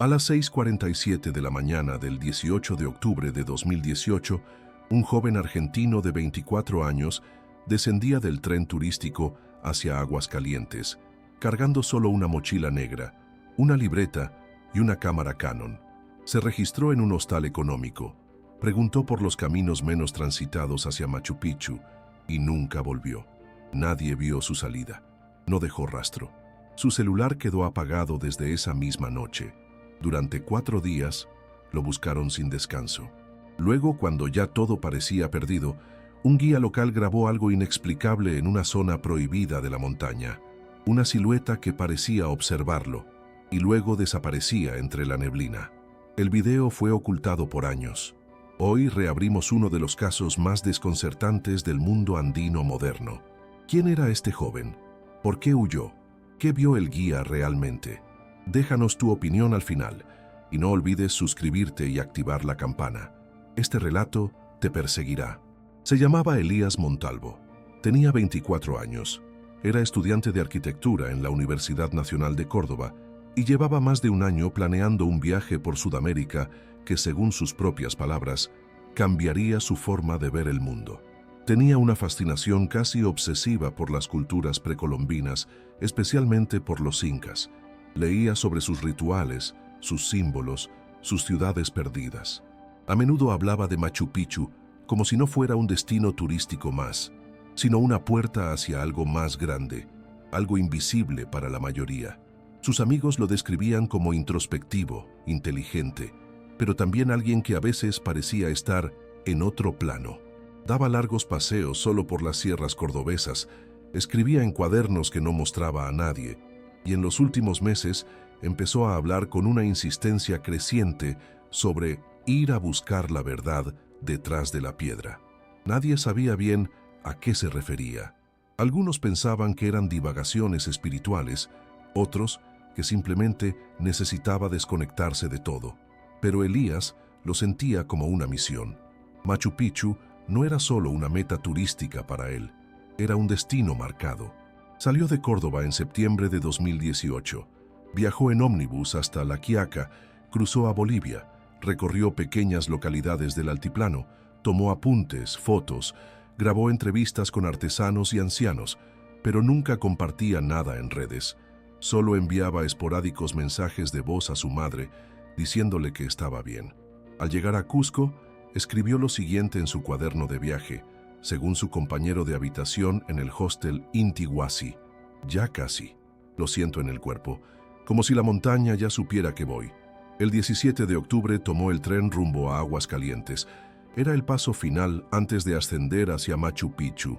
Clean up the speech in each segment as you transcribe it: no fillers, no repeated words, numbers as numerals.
A las 6:47 de la mañana del 18 de octubre de 2018, un joven argentino de 24 años descendía del tren turístico hacia Aguascalientes, cargando solo una mochila negra, una libreta y una cámara Canon. Se registró en un hostal económico, preguntó por los caminos menos transitados hacia Machu Picchu y nunca volvió. Nadie vio su salida. No dejó rastro. Su celular quedó apagado desde esa misma noche. Durante 4 días lo buscaron sin descanso. Luego, cuando ya todo parecía perdido, un guía local grabó algo inexplicable en una zona prohibida de la montaña. Una silueta que parecía observarlo y luego desaparecía entre la neblina. El video fue ocultado por años. Hoy reabrimos uno de los casos más desconcertantes del mundo andino moderno. ¿Quién era este joven? ¿Por qué huyó? ¿Qué vio el guía realmente? Déjanos tu opinión al final y no olvides suscribirte y activar la campana. Este relato te perseguirá. Se llamaba Elías Montalvo. Tenía 24 años. Era estudiante de arquitectura en la Universidad Nacional de Córdoba y llevaba más de un año planeando un viaje por Sudamérica que, según sus propias palabras, cambiaría su forma de ver el mundo. Tenía una fascinación casi obsesiva por las culturas precolombinas, especialmente por los incas. Leía sobre sus rituales, sus símbolos, sus ciudades perdidas. A menudo hablaba de Machu Picchu como si no fuera un destino turístico más, sino una puerta hacia algo más grande, algo invisible para la mayoría. Sus amigos lo describían como introspectivo, inteligente, pero también alguien que a veces parecía estar en otro plano. Daba largos paseos solo por las sierras cordobesas, escribía en cuadernos que no mostraba a nadie, y en los últimos meses empezó a hablar con una insistencia creciente sobre ir a buscar la verdad detrás de la piedra. Nadie sabía bien a qué se refería. Algunos pensaban que eran divagaciones espirituales, otros que simplemente necesitaba desconectarse de todo. Pero Elías lo sentía como una misión. Machu Picchu no era solo una meta turística para él, era un destino marcado. Salió de Córdoba en septiembre de 2018. Viajó en ómnibus hasta La Quiaca, cruzó a Bolivia, recorrió pequeñas localidades del altiplano, tomó apuntes, fotos, grabó entrevistas con artesanos y ancianos, pero nunca compartía nada en redes. Solo enviaba esporádicos mensajes de voz a su madre, diciéndole que estaba bien. Al llegar a Cusco, escribió lo siguiente en su cuaderno de viaje, según su compañero de habitación en el hostel Inti Huasi: ya casi. Lo siento en el cuerpo, como si la montaña ya supiera que voy. El 17 de octubre tomó el tren rumbo a Aguascalientes. Era el paso final antes de ascender hacia Machu Picchu.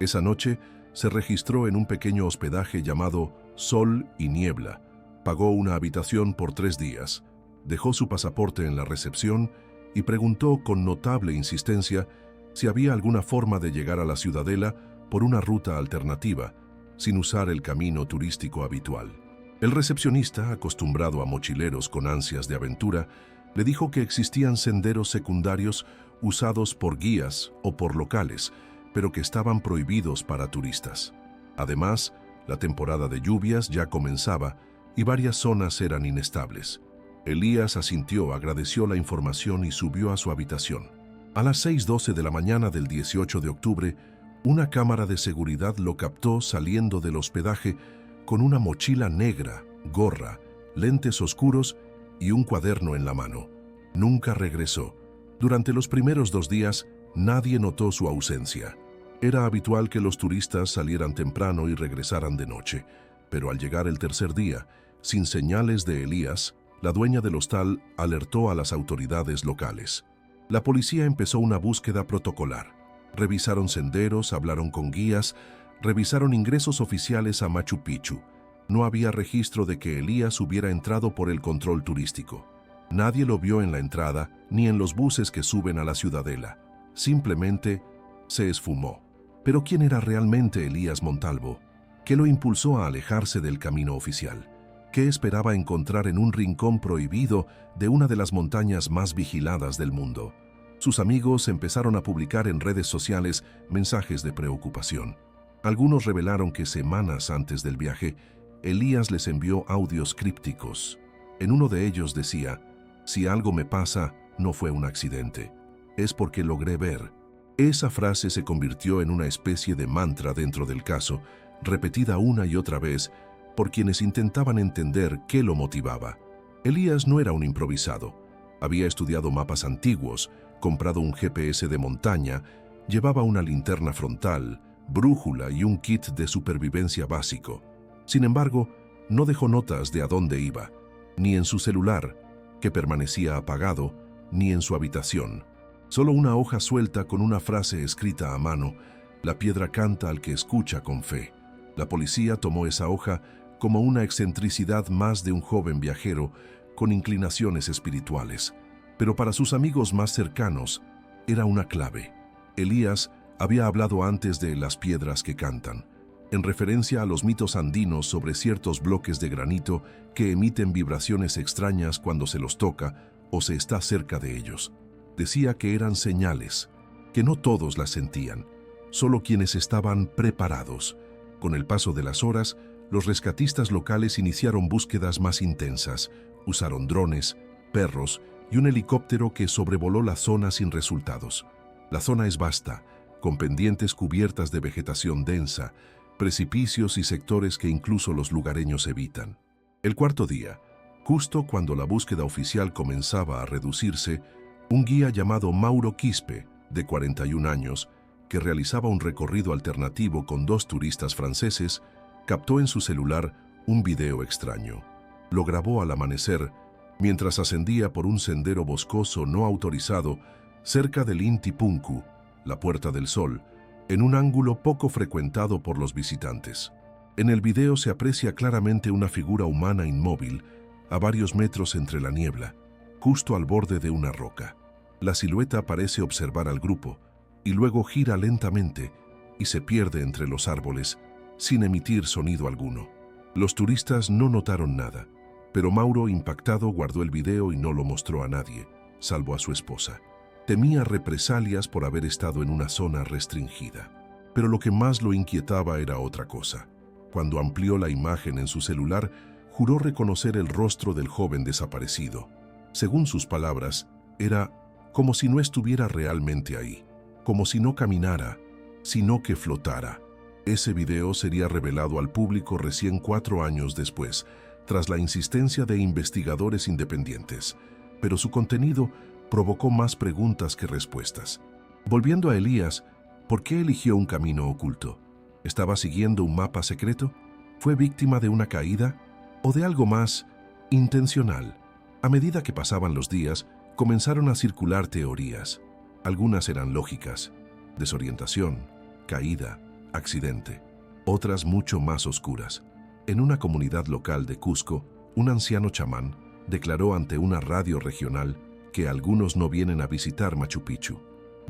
Esa noche se registró en un pequeño hospedaje llamado Sol y Niebla. Pagó una habitación por 3 días. Dejó su pasaporte en la recepción y preguntó con notable insistencia si había alguna forma de llegar a la ciudadela por una ruta alternativa, sin usar el camino turístico habitual. El recepcionista, acostumbrado a mochileros con ansias de aventura, le dijo que existían senderos secundarios usados por guías o por locales, pero que estaban prohibidos para turistas. Además, la temporada de lluvias ya comenzaba y varias zonas eran inestables. Elías asintió, agradeció la información y subió a su habitación. A las 6:12 de la mañana del 18 de octubre, una cámara de seguridad lo captó saliendo del hospedaje con una mochila negra, gorra, lentes oscuros y un cuaderno en la mano. Nunca regresó. Durante los primeros 2 días, nadie notó su ausencia. Era habitual que los turistas salieran temprano y regresaran de noche, pero al llegar el tercer día, sin señales de Elías, la dueña del hostal alertó a las autoridades locales. La policía empezó una búsqueda protocolar. Revisaron senderos, hablaron con guías, revisaron ingresos oficiales a Machu Picchu. No había registro de que Elías hubiera entrado por el control turístico. Nadie lo vio en la entrada ni en los buses que suben a la ciudadela. Simplemente se esfumó. ¿Pero quién era realmente Elías Montalvo? ¿Qué lo impulsó a alejarse del camino oficial? ¿Qué esperaba encontrar en un rincón prohibido de una de las montañas más vigiladas del mundo? Sus amigos empezaron a publicar en redes sociales mensajes de preocupación. Algunos revelaron que semanas antes del viaje, Elías les envió audios crípticos. En uno de ellos decía: si algo me pasa, no fue un accidente, es porque logré ver. Esa frase se convirtió en una especie de mantra dentro del caso, repetida una y otra vez por quienes intentaban entender qué lo motivaba. Elías no era un improvisado. Había estudiado mapas antiguos, comprado un GPS de montaña, llevaba una linterna frontal, brújula y un kit de supervivencia básico. Sin embargo, no dejó notas de a dónde iba, ni en su celular, que permanecía apagado, ni en su habitación. Solo una hoja suelta con una frase escrita a mano: la piedra canta al que escucha con fe. La policía tomó esa hoja como una excentricidad más de un joven viajero con inclinaciones espirituales. Pero para sus amigos más cercanos, era una clave. Elías había hablado antes de las piedras que cantan, en referencia a los mitos andinos sobre ciertos bloques de granito que emiten vibraciones extrañas cuando se los toca o se está cerca de ellos. Decía que eran señales, que no todos las sentían, solo quienes estaban preparados. Con el paso de las horas, los rescatistas locales iniciaron búsquedas más intensas. Usaron drones, perros y un helicóptero que sobrevoló la zona sin resultados. La zona es vasta, con pendientes cubiertas de vegetación densa, precipicios y sectores que incluso los lugareños evitan. El cuarto día, justo cuando la búsqueda oficial comenzaba a reducirse, un guía llamado Mauro Quispe, de 41 años, que realizaba un recorrido alternativo con 2 turistas franceses, captó en su celular un video extraño. Lo grabó al amanecer, mientras ascendía por un sendero boscoso no autorizado cerca del Inti Punku, la Puerta del Sol, en un ángulo poco frecuentado por los visitantes. En el video se aprecia claramente una figura humana inmóvil, a varios metros entre la niebla, justo al borde de una roca. La silueta parece observar al grupo, y luego gira lentamente y se pierde entre los árboles, sin emitir sonido alguno. Los turistas no notaron nada, pero Mauro, impactado, guardó el video y no lo mostró a nadie, salvo a su esposa. Temía represalias por haber estado en una zona restringida. Pero lo que más lo inquietaba era otra cosa. Cuando amplió la imagen en su celular, juró reconocer el rostro del joven desaparecido. Según sus palabras, era como si no estuviera realmente ahí, como si no caminara, sino que flotara. Ese video sería revelado al público recién 4 años después, tras la insistencia de investigadores independientes, pero su contenido provocó más preguntas que respuestas. Volviendo a Elías, ¿por qué eligió un camino oculto? ¿Estaba siguiendo un mapa secreto? ¿Fue víctima de una caída? ¿O de algo más intencional? A medida que pasaban los días, comenzaron a circular teorías. Algunas eran lógicas: desorientación, caída, accidente. Otras mucho más oscuras. En una comunidad local de Cusco, un anciano chamán declaró ante una radio regional que algunos no vienen a visitar Machu Picchu,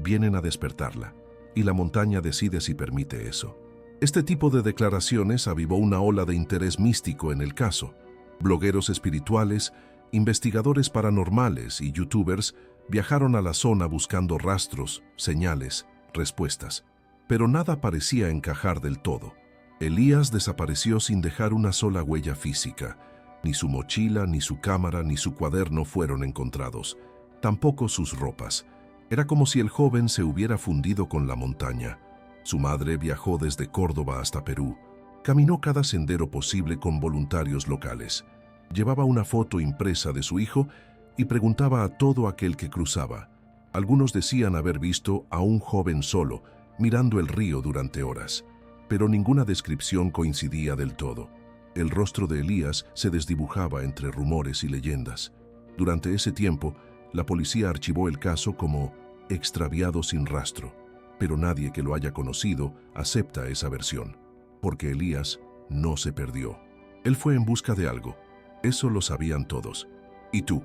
vienen a despertarla, y la montaña decide si permite eso. Este tipo de declaraciones avivó una ola de interés místico en el caso. Blogueros espirituales, investigadores paranormales y youtubers viajaron a la zona buscando rastros, señales, respuestas. Pero nada parecía encajar del todo. Elías desapareció sin dejar una sola huella física. Ni su mochila, ni su cámara, ni su cuaderno fueron encontrados. Tampoco sus ropas. Era como si el joven se hubiera fundido con la montaña. Su madre viajó desde Córdoba hasta Perú. Caminó cada sendero posible con voluntarios locales. Llevaba una foto impresa de su hijo y preguntaba a todo aquel que cruzaba. Algunos decían haber visto a un joven solo, mirando el río durante horas, pero ninguna descripción coincidía del todo. El rostro de Elías se desdibujaba entre rumores y leyendas. Durante ese tiempo, la policía archivó el caso como extraviado sin rastro, pero nadie que lo haya conocido acepta esa versión, porque Elías no se perdió. Él fue en busca de algo. Eso lo sabían todos. ¿Y tú?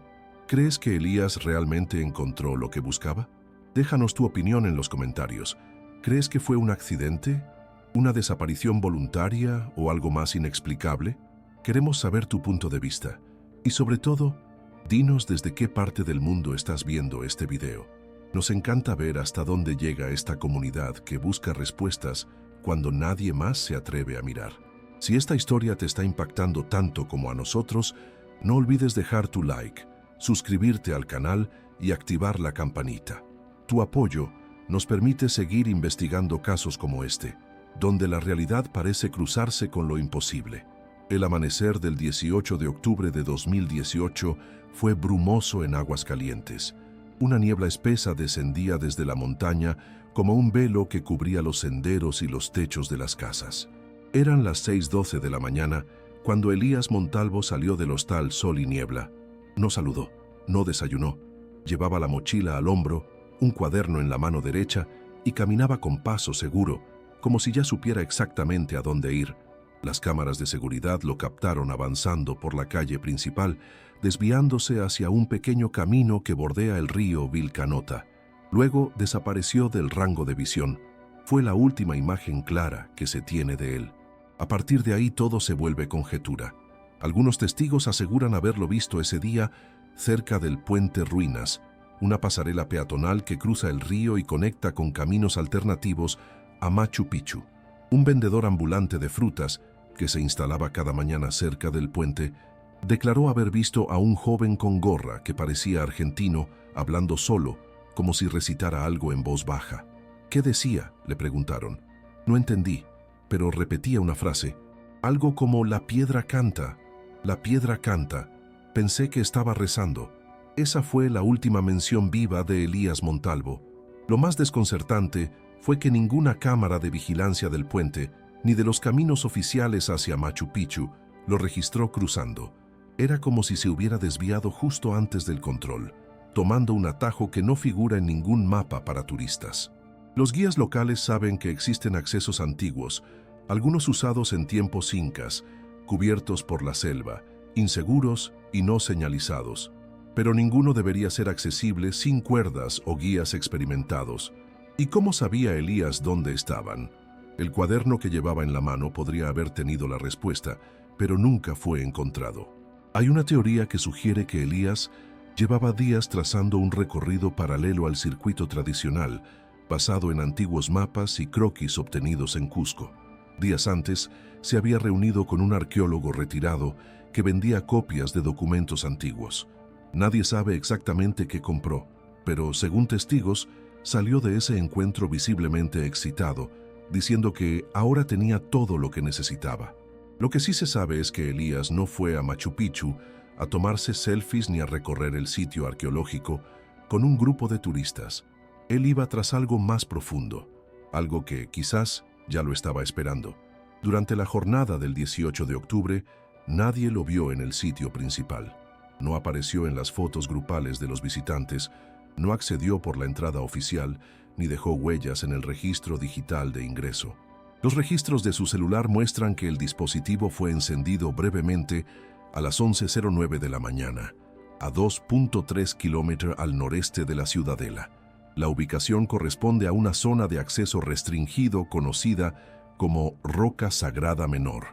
¿Crees que Elías realmente encontró lo que buscaba? Déjanos tu opinión en los comentarios. ¿Crees que fue un accidente? ¿Una desaparición voluntaria o algo más inexplicable? Queremos saber tu punto de vista. Y sobre todo, dinos desde qué parte del mundo estás viendo este video. Nos encanta ver hasta dónde llega esta comunidad que busca respuestas cuando nadie más se atreve a mirar. Si esta historia te está impactando tanto como a nosotros, No olvides dejar tu like, suscribirte al canal y activar la campanita. Tu apoyo nos permite seguir investigando casos como este, donde la realidad parece cruzarse con lo imposible. El amanecer del 18 de octubre de 2018 fue brumoso en Aguascalientes. Una niebla espesa descendía desde la montaña como un velo que cubría los senderos y los techos de las casas. Eran las 6:12 de la mañana cuando Elías Montalvo salió del hostal Sol y Niebla. No saludó, no desayunó. Llevaba la mochila al hombro, un cuaderno en la mano derecha y caminaba con paso seguro, como si ya supiera exactamente a dónde ir. Las cámaras de seguridad lo captaron avanzando por la calle principal, desviándose hacia un pequeño camino que bordea el río Vilcanota. Luego desapareció del rango de visión. Fue la última imagen clara que se tiene de él. A partir de ahí todo se vuelve conjetura. Algunos testigos aseguran haberlo visto ese día cerca del Puente Ruinas, una pasarela peatonal que cruza el río y conecta con caminos alternativos a Machu Picchu. Un vendedor ambulante de frutas, que se instalaba cada mañana cerca del puente, declaró haber visto a un joven con gorra que parecía argentino hablando solo, como si recitara algo en voz baja. ¿Qué decía?, le preguntaron. No entendí, pero repetía una frase, algo como «La piedra canta, la piedra canta». Pensé que estaba rezando. Esa fue la última mención viva de Elías Montalvo. Lo más desconcertante fue que ninguna cámara de vigilancia del puente, ni de los caminos oficiales hacia Machu Picchu, lo registró cruzando. Era como si se hubiera desviado justo antes del control, tomando un atajo que no figura en ningún mapa para turistas. Los guías locales saben que existen accesos antiguos, algunos usados en tiempos incas, cubiertos por la selva, inseguros y no señalizados. Pero ninguno debería ser accesible sin cuerdas o guías experimentados. ¿Y cómo sabía Elías dónde estaban? El cuaderno que llevaba en la mano podría haber tenido la respuesta, pero nunca fue encontrado. Hay una teoría que sugiere que Elías llevaba días trazando un recorrido paralelo al circuito tradicional, basado en antiguos mapas y croquis obtenidos en Cusco. Días antes, se había reunido con un arqueólogo retirado que vendía copias de documentos antiguos. Nadie sabe exactamente qué compró, pero según testigos, salió de ese encuentro visiblemente excitado, diciendo que ahora tenía todo lo que necesitaba. Lo que sí se sabe es que Elías no fue a Machu Picchu a tomarse selfies ni a recorrer el sitio arqueológico con un grupo de turistas. Él iba tras algo más profundo, algo que quizás ya lo estaba esperando. Durante la jornada del 18 de octubre, nadie lo vio en el sitio principal. No apareció en las fotos grupales de los visitantes, no accedió por la entrada oficial, ni dejó huellas en el registro digital de ingreso. Los registros de su celular muestran que el dispositivo fue encendido brevemente a las 11:09 de la mañana, a 2.3 kilómetros al noreste de la Ciudadela. La ubicación corresponde a una zona de acceso restringido conocida como Roca Sagrada Menor,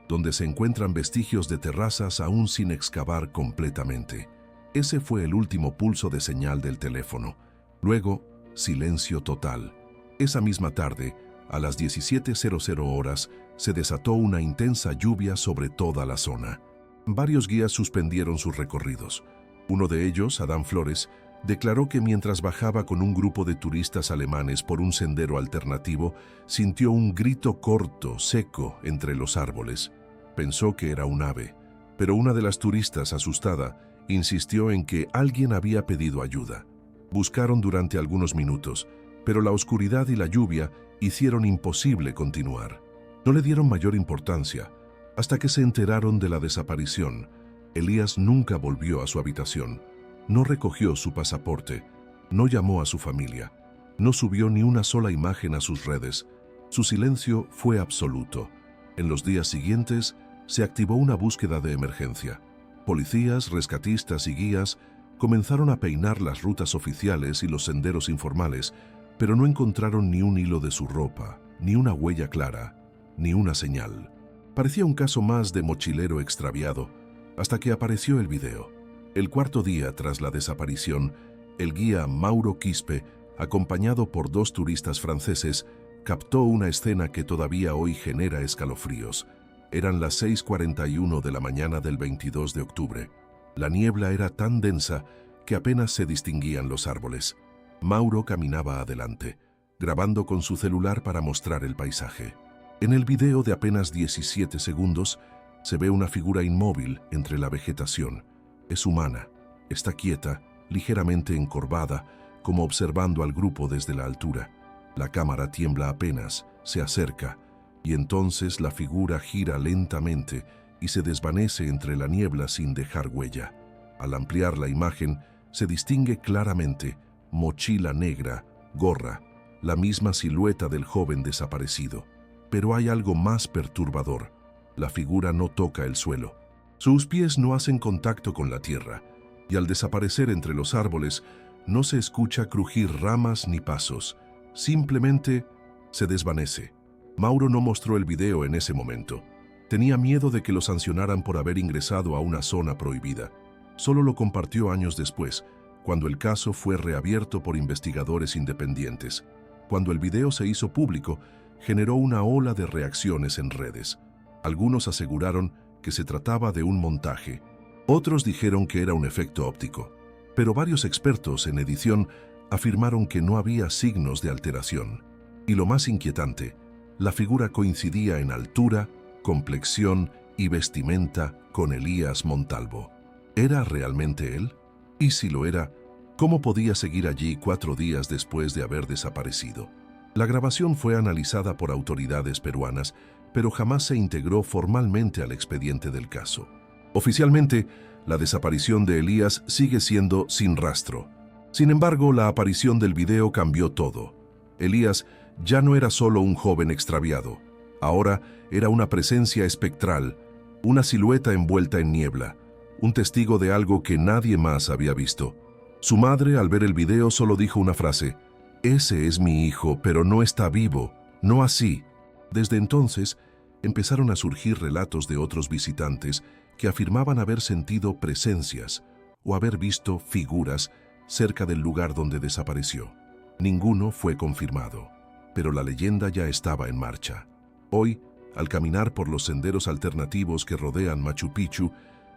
donde se encuentran vestigios de terrazas aún sin excavar completamente. Ese fue el último pulso de señal del teléfono. Luego, silencio total. Esa misma tarde, a las 17:00 horas, se desató una intensa lluvia sobre toda la zona. Varios guías suspendieron sus recorridos. Uno de ellos, Adán Flores, declaró que mientras bajaba con un grupo de turistas alemanes por un sendero alternativo, sintió un grito corto, seco, entre los árboles. Pensó que era un ave, pero una de las turistas, asustada, insistió en que alguien había pedido ayuda. Buscaron durante algunos minutos, pero la oscuridad y la lluvia hicieron imposible continuar. No le dieron mayor importancia, hasta que se enteraron de la desaparición. Elías nunca volvió a su habitación, no recogió su pasaporte, no llamó a su familia, no subió ni una sola imagen a sus redes. Su silencio fue absoluto. En los días siguientes, se activó una búsqueda de emergencia. Policías, rescatistas y guías comenzaron a peinar las rutas oficiales y los senderos informales, pero no encontraron ni un hilo de su ropa, ni una huella clara, ni una señal. Parecía un caso más de mochilero extraviado, hasta que apareció el video. El cuarto día tras la desaparición, el guía Mauro Quispe, acompañado por 2 turistas franceses, captó una escena que todavía hoy genera escalofríos. Eran las 6:41 de la mañana del 22 de octubre. La niebla era tan densa que apenas se distinguían los árboles. Mauro caminaba adelante, grabando con su celular para mostrar el paisaje. En el video de apenas 17 segundos, se ve una figura inmóvil entre la vegetación. Es humana, está quieta, ligeramente encorvada, como observando al grupo desde la altura. La cámara tiembla apenas, se acerca, y entonces la figura gira lentamente y se desvanece entre la niebla sin dejar huella. Al ampliar la imagen, se distingue claramente mochila negra, gorra, la misma silueta del joven desaparecido. Pero hay algo más perturbador. La figura no toca el suelo. Sus pies no hacen contacto con la tierra, y al desaparecer entre los árboles, no se escucha crujir ramas ni pasos. Simplemente se desvanece. Mauro no mostró el video en ese momento. Tenía miedo de que lo sancionaran por haber ingresado a una zona prohibida. Solo lo compartió años después, cuando el caso fue reabierto por investigadores independientes. Cuando el video se hizo público, generó una ola de reacciones en redes. Algunos aseguraron que se trataba de un montaje. Otros dijeron que era un efecto óptico. Pero varios expertos en edición afirmaron que no había signos de alteración. Y lo más inquietante, la figura coincidía en altura, complexión y vestimenta con Elías Montalvo. ¿Era realmente él? Y si lo era, ¿cómo podía seguir allí 4 días después de haber desaparecido? La grabación fue analizada por autoridades peruanas, pero jamás se integró formalmente al expediente del caso. Oficialmente, la desaparición de Elías sigue siendo sin rastro. Sin embargo, la aparición del video cambió todo. Elías ya no era solo un joven extraviado. Ahora era una presencia espectral, una silueta envuelta en niebla, un testigo de algo que nadie más había visto. Su madre, al ver el video, solo dijo una frase: «Ese es mi hijo, pero no está vivo, no así». Desde entonces, empezaron a surgir relatos de otros visitantes que afirmaban haber sentido presencias o haber visto figuras cerca del lugar donde desapareció. Ninguno fue confirmado, pero la leyenda ya estaba en marcha. Hoy, al caminar por los senderos alternativos que rodean Machu Picchu,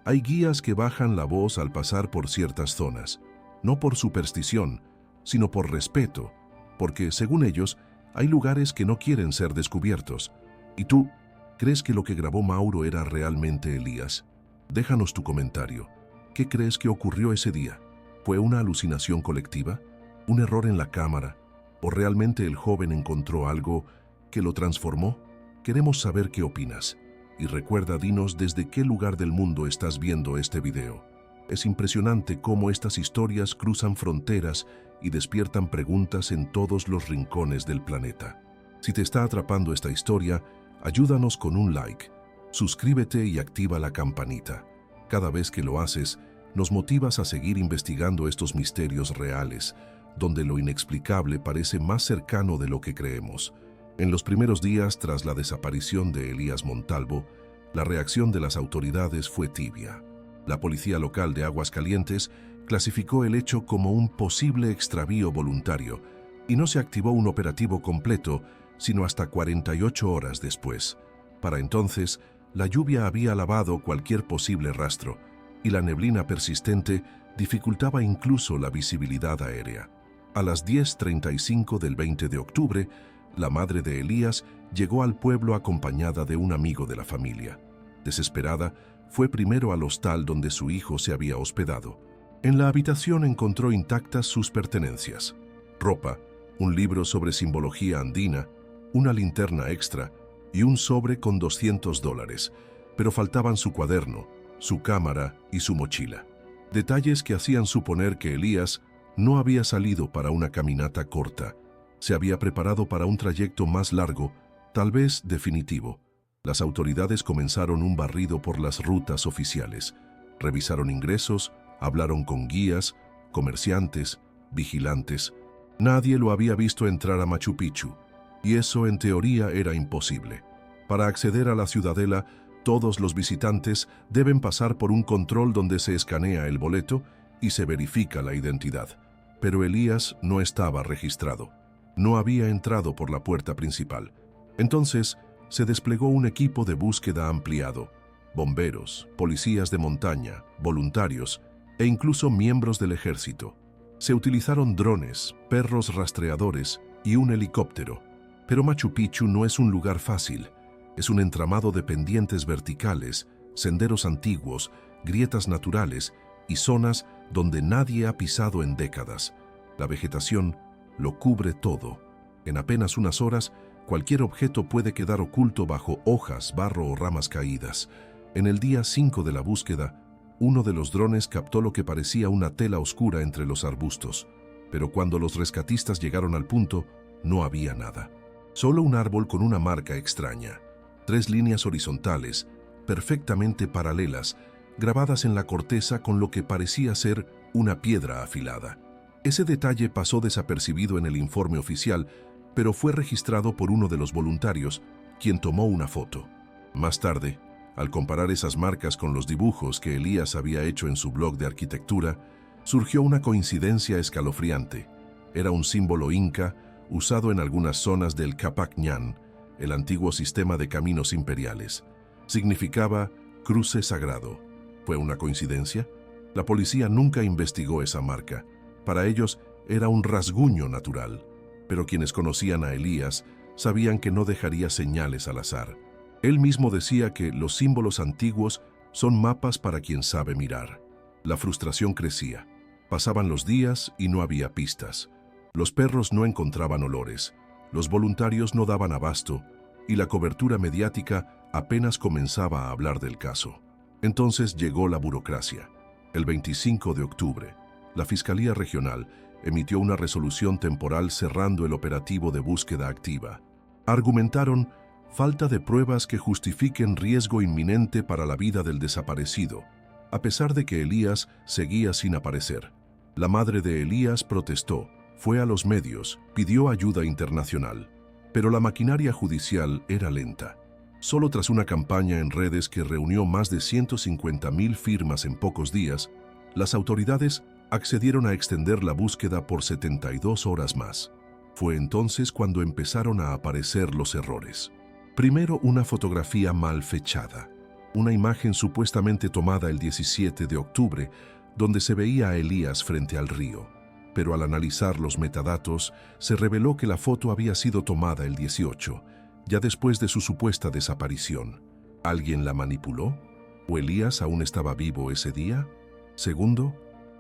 hay guías que bajan la voz al pasar por ciertas zonas, no por superstición, sino por respeto, porque, según ellos, hay lugares que no quieren ser descubiertos. ¿Y tú, crees que lo que grabó Mauro era realmente Elías? Déjanos tu comentario. ¿Qué crees que ocurrió ese día? ¿Fue una alucinación colectiva? ¿Un error en la cámara? ¿O realmente el joven encontró algo que lo transformó? Queremos saber qué opinas. Y recuerda, dinos desde qué lugar del mundo estás viendo este video. Es impresionante cómo estas historias cruzan fronteras y despiertan preguntas en todos los rincones del planeta. Si te está atrapando esta historia, ayúdanos con un like, suscríbete y activa la campanita. Cada vez que lo haces, nos motivas a seguir investigando estos misterios reales, donde lo inexplicable parece más cercano de lo que creemos. En los primeros días tras la desaparición de Elías Montalvo, la reacción de las autoridades fue tibia. La policía local de Aguascalientes clasificó el hecho como un posible extravío voluntario y no se activó un operativo completo sino hasta 48 horas después. Para entonces, la lluvia había lavado cualquier posible rastro y la neblina persistente dificultaba incluso la visibilidad aérea. A las 10:35 del 20 de octubre, la madre de Elías llegó al pueblo acompañada de un amigo de la familia. Desesperada, fue primero al hostal donde su hijo se había hospedado. En la habitación encontró intactas sus pertenencias: ropa, un libro sobre simbología andina, una linterna extra y un sobre con $200, pero faltaban su cuaderno, su cámara y su mochila. Detalles que hacían suponer que Elías no había salido para una caminata corta. Se había preparado para un trayecto más largo, tal vez definitivo. Las autoridades comenzaron un barrido por las rutas oficiales. Revisaron ingresos, hablaron con guías, comerciantes, vigilantes. Nadie lo había visto entrar a Machu Picchu, y eso en teoría era imposible. Para acceder a la ciudadela, todos los visitantes deben pasar por un control donde se escanea el boleto y se verifica la identidad. Pero Elías no estaba registrado. No había entrado por la puerta principal. Entonces, se desplegó un equipo de búsqueda ampliado. bomberos, policías de montaña, voluntarios e incluso miembros del ejército. Se utilizaron drones, perros rastreadores y un helicóptero. Pero Machu Picchu no es un lugar fácil. Es un entramado de pendientes verticales, senderos antiguos, grietas naturales y zonas donde nadie ha pisado en décadas. La vegetación lo cubre todo. En apenas unas horas, cualquier objeto puede quedar oculto bajo hojas, barro o ramas caídas. En el día 5 de la búsqueda, uno de los drones captó lo que parecía una tela oscura entre los arbustos. Pero cuando los rescatistas llegaron al punto, no había nada. Solo un árbol con una marca extraña. 3 líneas horizontales, perfectamente paralelas, grabadas en la corteza con lo que parecía ser una piedra afilada. Ese detalle pasó desapercibido en el informe oficial, pero fue registrado por uno de los voluntarios, quien tomó una foto. Más tarde, al comparar esas marcas con los dibujos que Elías había hecho en su blog de arquitectura, surgió una coincidencia escalofriante. Era un símbolo inca usado en algunas zonas del Capac Ñan, el antiguo sistema de caminos imperiales. Significaba cruce sagrado. ¿Fue una coincidencia? La policía nunca investigó esa marca. Para ellos era un rasguño natural. Pero quienes conocían a Elías sabían que no dejaría señales al azar. Él mismo decía que los símbolos antiguos son mapas para quien sabe mirar. La frustración crecía. Pasaban los días y no había pistas. Los perros no encontraban olores, los voluntarios no daban abasto y la cobertura mediática apenas comenzaba a hablar del caso. Entonces llegó la burocracia. El 25 de octubre, la Fiscalía Regional emitió una resolución temporal cerrando el operativo de búsqueda activa. Argumentaron falta de pruebas que justifiquen riesgo inminente para la vida del desaparecido, a pesar de que Elías seguía sin aparecer. La madre de Elías protestó, fue a los medios, pidió ayuda internacional, pero la maquinaria judicial era lenta. Solo tras una campaña en redes que reunió más de 150,000 firmas en pocos días, las autoridades accedieron a extender la búsqueda por 72 horas más. Fue entonces cuando empezaron a aparecer los errores. Primero, una fotografía mal fechada, una imagen supuestamente tomada el 17 de octubre, donde se veía a Elías frente al río. Pero al analizar los metadatos, se reveló que la foto había sido tomada el 18, ya después de su supuesta desaparición. ¿Alguien la manipuló? ¿O Elías aún estaba vivo ese día? Segundo,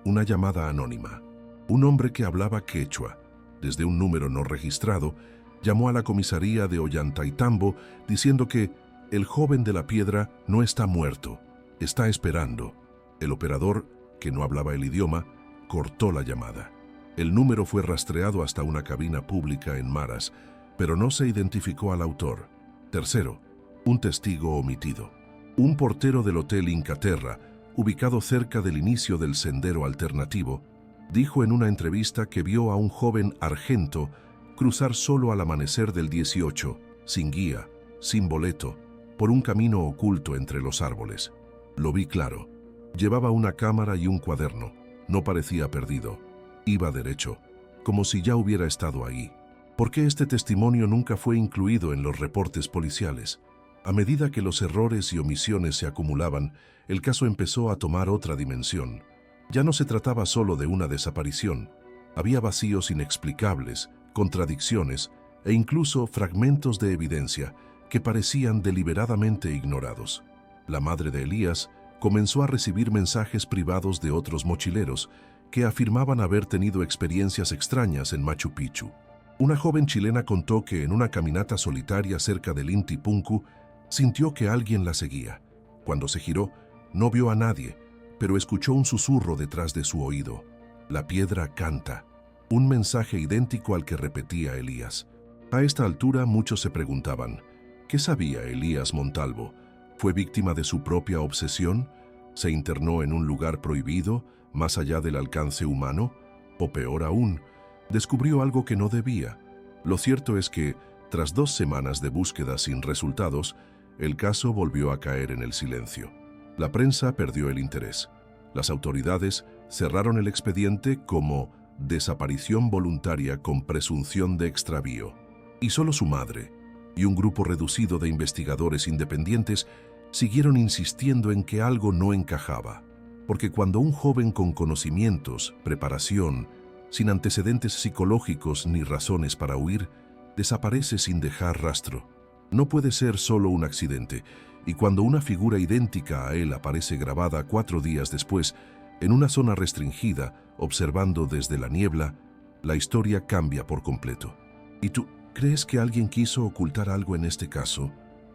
una llamada anónima. Un hombre que hablaba quechua, desde un número no registrado, llamó a la comisaría de Ollantaytambo diciendo que el joven de la piedra no está muerto, está esperando. El operador, que no hablaba el idioma, cortó la llamada. El número fue rastreado hasta una cabina pública en Maras, pero no se identificó al autor. Tercero, un testigo omitido. Un portero del Hotel Incaterra, ubicado cerca del inicio del sendero alternativo, dijo en una entrevista que vio a un joven argento cruzar solo al amanecer del 18, sin guía, sin boleto, por un camino oculto entre los árboles. Lo vi claro. Llevaba una cámara y un cuaderno. No parecía perdido. Iba derecho, como si ya hubiera estado ahí. ¿Por qué este testimonio nunca fue incluido en los reportes policiales? A medida que los errores y omisiones se acumulaban, el caso empezó a tomar otra dimensión. Ya no se trataba solo de una desaparición. Había vacíos inexplicables, contradicciones e incluso fragmentos de evidencia que parecían deliberadamente ignorados. La madre de Elías comenzó a recibir mensajes privados de otros mochileros que afirmaban haber tenido experiencias extrañas en Machu Picchu. Una joven chilena contó que en una caminata solitaria cerca del Inti Punku sintió que alguien la seguía. Cuando se giró, no vio a nadie, pero escuchó un susurro detrás de su oído. La piedra canta. Un mensaje idéntico al que repetía Elías. A esta altura muchos se preguntaban, ¿qué sabía Elías Montalvo? ¿Fue víctima de su propia obsesión? ¿Se internó en un lugar prohibido, más allá del alcance humano? O peor aún, descubrió algo que no debía. Lo cierto es que, tras 2 semanas de búsqueda sin resultados, el caso volvió a caer en el silencio. La prensa perdió el interés. Las autoridades cerraron el expediente como desaparición voluntaria con presunción de extravío. Y solo su madre y un grupo reducido de investigadores independientes siguieron insistiendo en que algo no encajaba, porque cuando un joven con conocimientos, preparación, sin antecedentes psicológicos ni razones para huir, desaparece sin dejar rastro, no puede ser solo un accidente, y cuando una figura idéntica a él aparece grabada 4 días después, en una zona restringida, observando desde la niebla, la historia cambia por completo. ¿Y tú crees que alguien quiso ocultar algo en este caso?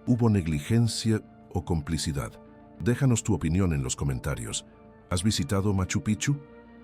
¿Hubo negligencia o complicidad? Déjanos tu opinión en los comentarios. ¿Has visitado Machu Picchu?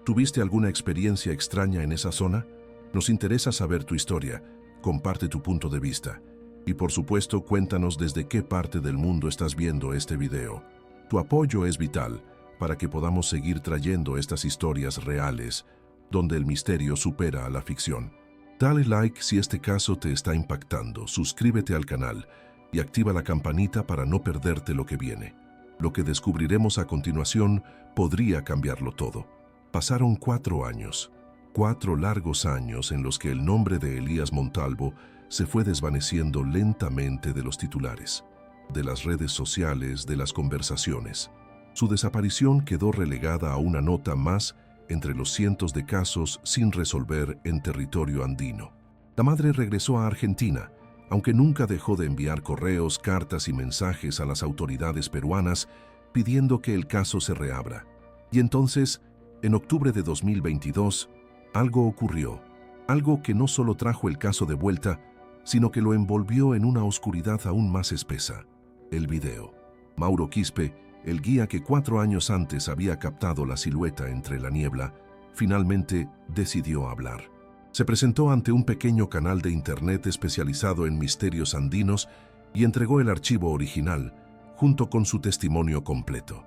¿Tuviste alguna experiencia extraña en esa zona? Nos interesa saber tu historia. Comparte tu punto de vista. Y por supuesto, cuéntanos desde qué parte del mundo estás viendo este video. Tu apoyo es vital para que podamos seguir trayendo estas historias reales, donde el misterio supera a la ficción. Dale like si este caso te está impactando, suscríbete al canal y activa la campanita para no perderte lo que viene. Lo que descubriremos a continuación podría cambiarlo todo. Pasaron 4 años, 4 largos años en los que el nombre de Elías Montalvo se fue desvaneciendo lentamente de los titulares, de las redes sociales, de las conversaciones. Su desaparición quedó relegada a una nota más entre los cientos de casos sin resolver en territorio andino. La madre regresó a Argentina, aunque nunca dejó de enviar correos, cartas y mensajes a las autoridades peruanas pidiendo que el caso se reabra. Y entonces, en octubre de 2022, algo ocurrió, algo que no solo trajo el caso de vuelta, sino que lo envolvió en una oscuridad aún más espesa: el video. Mauro Quispe, el guía que 4 años antes había captado la silueta entre la niebla, finalmente decidió hablar. Se presentó ante un pequeño canal de internet especializado en misterios andinos y entregó el archivo original, junto con su testimonio completo.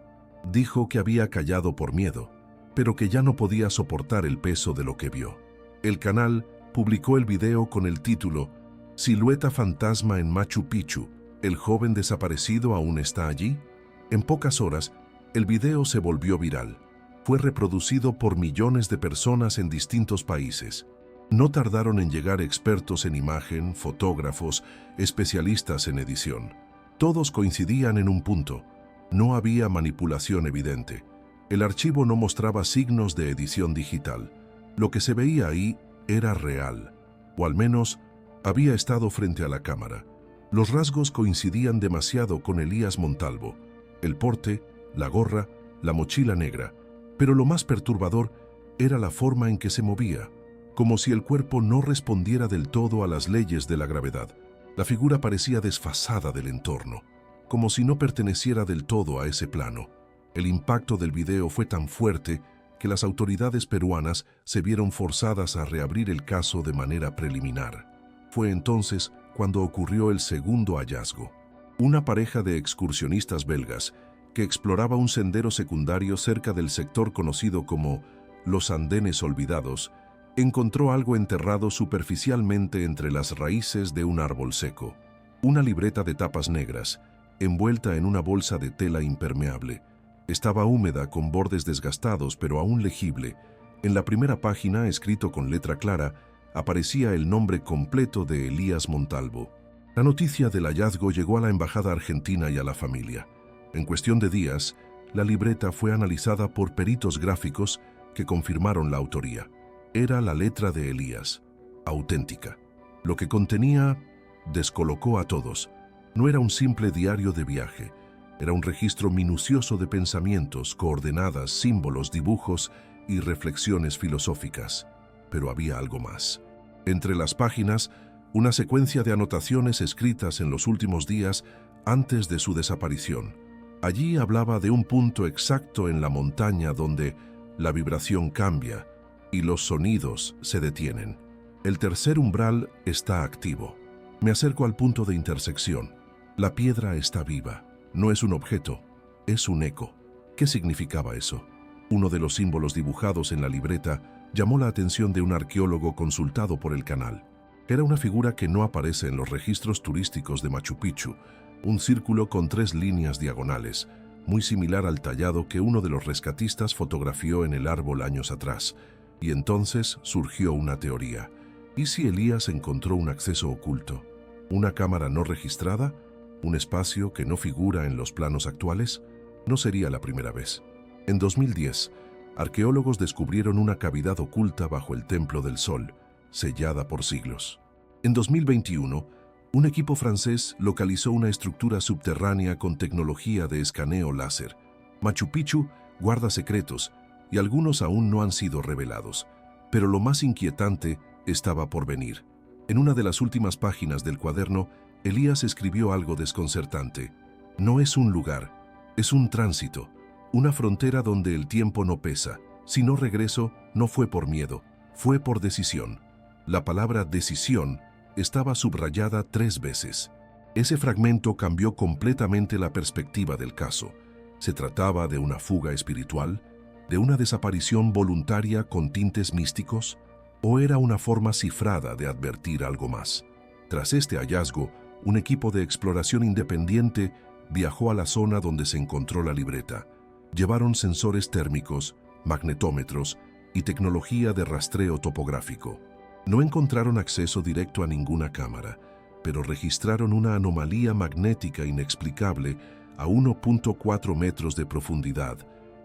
Dijo que había callado por miedo, pero que ya no podía soportar el peso de lo que vio. El canal publicó el video con el título «Silueta fantasma en Machu Picchu, ¿el joven desaparecido aún está allí?». En pocas horas, el video se volvió viral. Fue reproducido por millones de personas en distintos países. No tardaron en llegar expertos en imagen, fotógrafos, especialistas en edición. Todos coincidían en un punto: no había manipulación evidente. El archivo no mostraba signos de edición digital. Lo que se veía ahí era real, o al menos había estado frente a la cámara. Los rasgos coincidían demasiado con Elías Montalvo: el porte, la gorra, la mochila negra, pero lo más perturbador era la forma en que se movía, como si el cuerpo no respondiera del todo a las leyes de la gravedad. La figura parecía desfasada del entorno, como si no perteneciera del todo a ese plano. El impacto del video fue tan fuerte que las autoridades peruanas se vieron forzadas a reabrir el caso de manera preliminar. Fue entonces cuando ocurrió el segundo hallazgo. Una pareja de excursionistas belgas que exploraba un sendero secundario cerca del sector conocido como Los Andenes Olvidados encontró algo enterrado superficialmente entre las raíces de un árbol seco. Una libreta de tapas negras, envuelta en una bolsa de tela impermeable. Estaba húmeda, con bordes desgastados pero aún legible. En la primera página, escrito con letra clara, aparecía el nombre completo de Elías Montalvo. La noticia del hallazgo llegó a la embajada argentina y a la familia. En cuestión de días, la libreta fue analizada por peritos gráficos que confirmaron la autoría. Era la letra de Elías, auténtica. Lo que contenía descolocó a todos. No era un simple diario de viaje, era un registro minucioso de pensamientos, coordenadas, símbolos, dibujos y reflexiones filosóficas. Pero había algo más. Entre las páginas, una secuencia de anotaciones escritas en los últimos días antes de su desaparición. Allí hablaba de un punto exacto en la montaña donde la vibración cambia y los sonidos se detienen. El tercer umbral está activo. Me acerco al punto de intersección. La piedra está viva. No es un objeto, es un eco. ¿Qué significaba eso? Uno de los símbolos dibujados en la libreta llamó la atención de un arqueólogo consultado por el canal. Era una figura que no aparece en los registros turísticos de Machu Picchu, un círculo con 3 líneas diagonales, muy similar al tallado que uno de los rescatistas fotografió en el árbol años atrás. Y entonces surgió una teoría. ¿Y si Elías encontró un acceso oculto? ¿Una cámara no registrada? un espacio que no figura en los planos actuales. No sería la primera vez. En 2010, arqueólogos descubrieron una cavidad oculta bajo el Templo del Sol, sellada por siglos. En 2021, un equipo francés localizó una estructura subterránea con tecnología de escaneo láser. Machu Picchu guarda secretos y algunos aún no han sido revelados, pero lo más inquietante estaba por venir. En una de las últimas páginas del cuaderno, Elías escribió algo desconcertante. No es un lugar, es un tránsito, una frontera donde el tiempo no pesa. Si no regreso, no fue por miedo, fue por decisión. La palabra decisión estaba subrayada 3 veces. Ese fragmento cambió completamente la perspectiva del caso. ¿Se trataba de una fuga espiritual? ¿De una desaparición voluntaria con tintes místicos? ¿O era una forma cifrada de advertir algo más? Tras este hallazgo, un equipo de exploración independiente viajó a la zona donde se encontró la libreta. Llevaron sensores térmicos, magnetómetros y tecnología de rastreo topográfico. No encontraron acceso directo a ninguna cámara, pero registraron una anomalía magnética inexplicable a 1.4 metros de profundidad,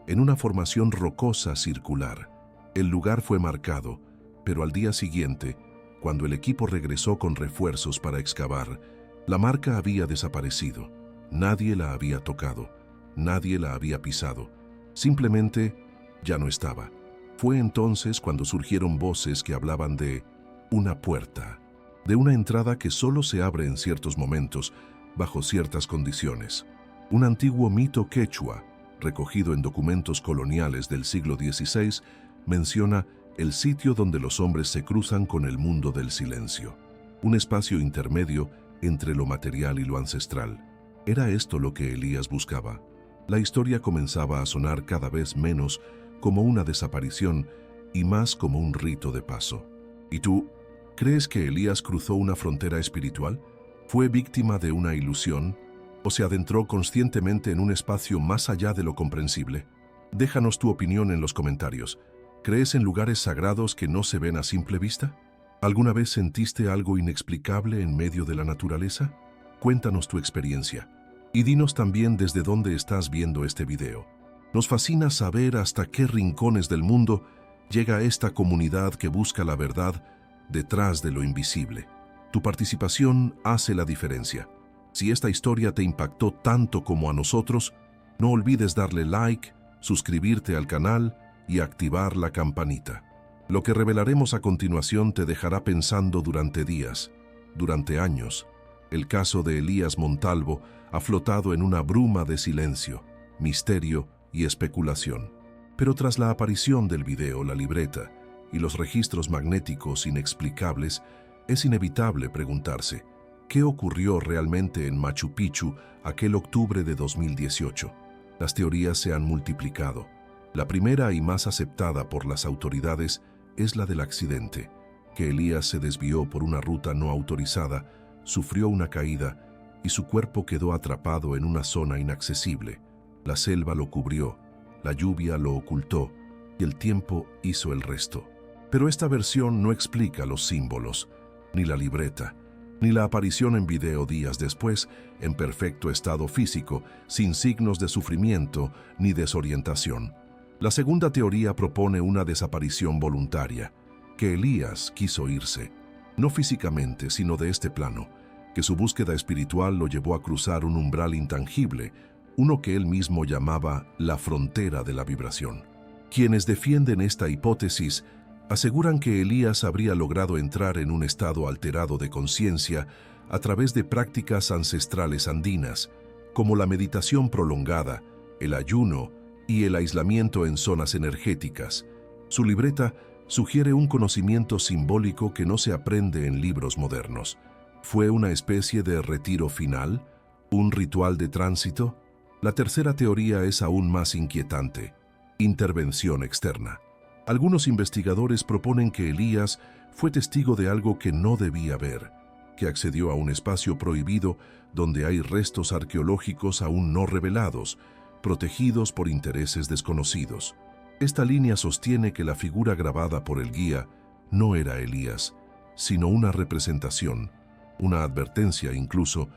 en una formación rocosa circular. El lugar fue marcado, pero al día siguiente, cuando el equipo regresó con refuerzos para excavar, la marca había desaparecido. Nadie la había tocado, nadie la había pisado. Simplemente ya no estaba. Fue entonces cuando surgieron voces que hablaban de una puerta, de una entrada que solo se abre en ciertos momentos, bajo ciertas condiciones. Un antiguo mito quechua, recogido en documentos coloniales del siglo XVI, menciona el sitio donde los hombres se cruzan con el mundo del silencio, un espacio intermedio entre lo material y lo ancestral. ¿Era esto lo que Elías buscaba? La historia comenzaba a sonar cada vez menos como una desaparición y más como un rito de paso. ¿Y tú, crees que Elías cruzó una frontera espiritual? ¿Fue víctima de una ilusión? ¿O se adentró conscientemente en un espacio más allá de lo comprensible? Déjanos tu opinión en los comentarios. ¿Crees en lugares sagrados que no se ven a simple vista? ¿Alguna vez sentiste algo inexplicable en medio de la naturaleza? Cuéntanos tu experiencia. Y dinos también desde dónde estás viendo este video. Nos fascina saber hasta qué rincones del mundo llega esta comunidad que busca la verdad detrás de lo invisible. Tu participación hace la diferencia. Si esta historia te impactó tanto como a nosotros, no olvides darle like, suscribirte al canal y activar la campanita. Lo que revelaremos a continuación te dejará pensando durante días, durante años. El caso de Elías Montalvo ha flotado en una bruma de silencio, misterio y especulación. Pero tras la aparición del video, la libreta y los registros magnéticos inexplicables, es inevitable preguntarse, ¿qué ocurrió realmente en Machu Picchu aquel octubre de 2018? Las teorías se han multiplicado. La primera y más aceptada por las autoridades es la del accidente, que Elías se desvió por una ruta no autorizada, sufrió una caída y su cuerpo quedó atrapado en una zona inaccesible. La selva lo cubrió, la lluvia lo ocultó y el tiempo hizo el resto. Pero esta versión no explica los símbolos, ni la libreta, ni la aparición en video días después, en perfecto estado físico, sin signos de sufrimiento ni desorientación. La segunda teoría propone una desaparición voluntaria, que Elías quiso irse, no físicamente, sino de este plano, que su búsqueda espiritual lo llevó a cruzar un umbral intangible, uno que él mismo llamaba la frontera de la vibración. Quienes defienden esta hipótesis aseguran que Elías habría logrado entrar en un estado alterado de conciencia a través de prácticas ancestrales andinas, como la meditación prolongada, el ayuno y el aislamiento en zonas energéticas. Su libreta sugiere un conocimiento simbólico que no se aprende en libros modernos. ¿Fue una especie de retiro final? ¿Un ritual de tránsito? La tercera teoría es aún más inquietante: intervención externa. Algunos investigadores proponen que Elías fue testigo de algo que no debía ver, que accedió a un espacio prohibido donde hay restos arqueológicos aún no revelados, protegidos por intereses desconocidos. Esta línea sostiene que la figura grabada por el guía no era Elías, sino una representación, una advertencia incluso,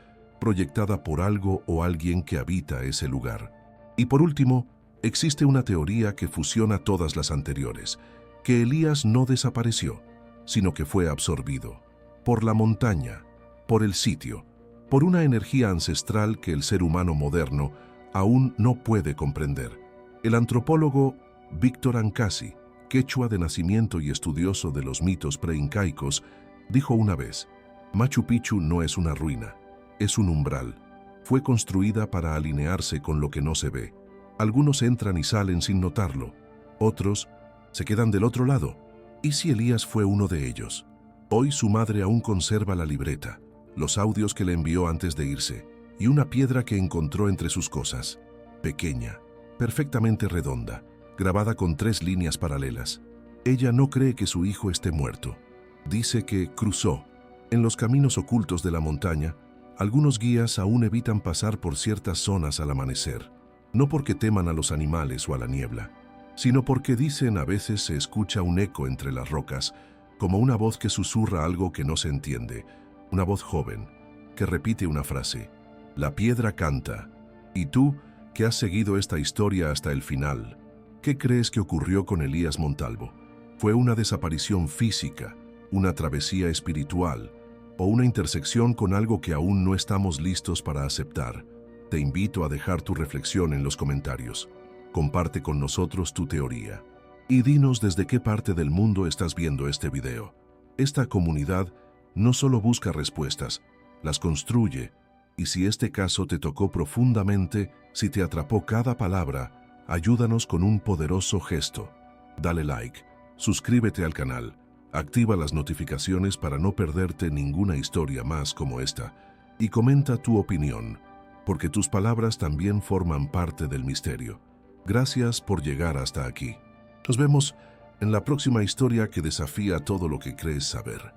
proyectada por algo o alguien que habita ese lugar. Y por último, existe una teoría que fusiona todas las anteriores, que Elías no desapareció, sino que fue absorbido por la montaña, por el sitio, por una energía ancestral que el ser humano moderno aún no puede comprender. El antropólogo Víctor Ancasi, quechua de nacimiento y estudioso de los mitos preincaicos, dijo una vez: Machu Picchu no es una ruina, es un umbral. Fue construida para alinearse con lo que no se ve. Algunos entran y salen sin notarlo, otros se quedan del otro lado. ¿Y si Elías fue uno de ellos? Hoy su madre aún conserva la libreta, los audios que le envió antes de irse, y una piedra que encontró entre sus cosas, pequeña, perfectamente redonda, grabada con 3 líneas paralelas. Ella no cree que su hijo esté muerto. Dice que cruzó. En los caminos ocultos de la montaña, algunos guías aún evitan pasar por ciertas zonas al amanecer, no porque teman a los animales o a la niebla, sino porque dicen a veces se escucha un eco entre las rocas, como una voz que susurra algo que no se entiende, una voz joven, que repite una frase: la piedra canta. Y tú, que has seguido esta historia hasta el final, ¿qué crees que ocurrió con Elías Montalvo? ¿Fue una desaparición física, una travesía espiritual, o una intersección con algo que aún no estamos listos para aceptar? Te invito a dejar tu reflexión en los comentarios. Comparte con nosotros tu teoría. Y dinos desde qué parte del mundo estás viendo este video. Esta comunidad no solo busca respuestas, las construye. Y si este caso te tocó profundamente, si te atrapó cada palabra, ayúdanos con un poderoso gesto. Dale like, suscríbete al canal, activa las notificaciones para no perderte ninguna historia más como esta, y comenta tu opinión, porque tus palabras también forman parte del misterio. Gracias por llegar hasta aquí. Nos vemos en la próxima historia que desafía todo lo que crees saber.